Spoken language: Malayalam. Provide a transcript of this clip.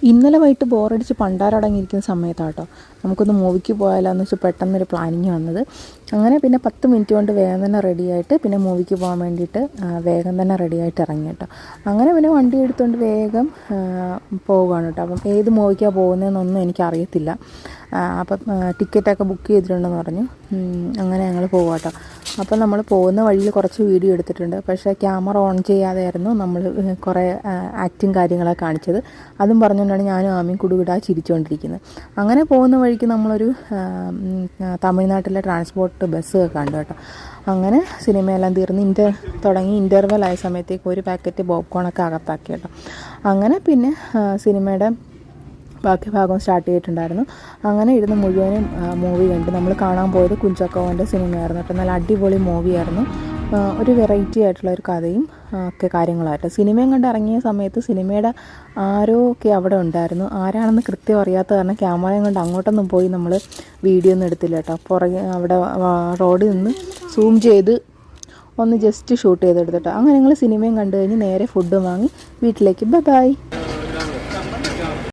ഇന്നലെ വൈകിട്ട് ബോറടിച്ച് പണ്ടാരടങ്ങിയിരിക്കുന്ന സമയത്താട്ടോ നമുക്കൊന്ന് മൂവിക്ക് പോയാലോ എന്ന് വെച്ചാൽ പെട്ടെന്നൊരു പ്ലാനിങ് വന്നത്. അങ്ങനെ പിന്നെ 10 മിനിറ്റ് കൊണ്ട് വേഗം തന്നെ റെഡിയായിട്ട് പിന്നെ മൂവിക്ക് പോകാൻ വേണ്ടിയിട്ട് വേഗം തന്നെ റെഡിയായിട്ട് ഇറങ്ങി കേട്ടോ. അങ്ങനെ പിന്നെ വണ്ടി എടുത്തുകൊണ്ട് വേഗം പോവുകയാണ് കേട്ടോ. അപ്പം ഏത് മൂവിക്കാണ് പോകുന്നതെന്നൊന്നും എനിക്കറിയത്തില്ല. അപ്പം ടിക്കറ്റൊക്കെ ബുക്ക് ചെയ്തിട്ടുണ്ടെന്ന് പറഞ്ഞു. അങ്ങനെ ഞങ്ങൾ പോവാം കേട്ടോ. അപ്പോൾ നമ്മൾ പോകുന്ന വഴിയിൽ കുറച്ച് വീഡിയോ എടുത്തിട്ടുണ്ട്. പക്ഷേ ക്യാമറ ഓൺ ചെയ്യാതെയായിരുന്നു നമ്മൾ കുറേ ആക്ടിങ് കാര്യങ്ങളൊക്കെ കാണിച്ചത്. അതും പറഞ്ഞുകൊണ്ടാണ് ഞാനും ആമയും കുടുകിടാ ചിരിച്ചുകൊണ്ടിരിക്കുന്നത്. അങ്ങനെ പോകുന്ന വഴിക്ക് നമ്മളൊരു തമിഴ്നാട്ടിലെ ട്രാൻസ്പോർട്ട് ബസ് കണ്ടു കേട്ടോ. അങ്ങനെ സിനിമയെല്ലാം തീർന്ന് തുടങ്ങി ഇൻ്റർവെൽ ആയ സമയത്തേക്ക് ഒരു പാക്കറ്റ് പോപ്കോണൊക്കെ അകത്താക്കി കേട്ടോ. അങ്ങനെ പിന്നെ സിനിമയുടെ ബാക്കി ഭാഗം സ്റ്റാർട്ട് ചെയ്തിട്ടുണ്ടായിരുന്നു. അങ്ങനെ ഇരുന്ന് മുഴുവനും മൂവി കണ്ട് നമ്മൾ കാണാൻ പോയത് കുഞ്ചാക്കോൻ്റെ സിനിമയായിരുന്നു കേട്ടോ. നല്ല അടിപൊളി മൂവിയായിരുന്നു. ഒരു വെറൈറ്റി ആയിട്ടുള്ള ഒരു കഥയും ഒക്കെ കാര്യങ്ങളായിട്ട് സിനിമയും കണ്ട് ഇറങ്ങിയ സമയത്ത് സിനിമയുടെ ആരോ ഒക്കെ അവിടെ ഉണ്ടായിരുന്നു. ആരാണെന്ന് കൃത്യം അറിയാത്ത കാരണം ക്യാമറയും കൊണ്ട് അങ്ങോട്ടൊന്നും പോയി നമ്മൾ വീഡിയോ ഒന്നും എടുത്തില്ല കേട്ടോ. പുറകെ അവിടെ റോഡിൽ നിന്ന് സൂം ചെയ്ത് ഒന്ന് ജസ്റ്റ് ഷൂട്ട് ചെയ്തെടുത്തിട്ടോ. അങ്ങനെ ഞങ്ങൾ സിനിമയും കണ്ടു കഴിഞ്ഞ് നേരെ ഫുഡ് വാങ്ങി വീട്ടിലേക്ക് ബൈ.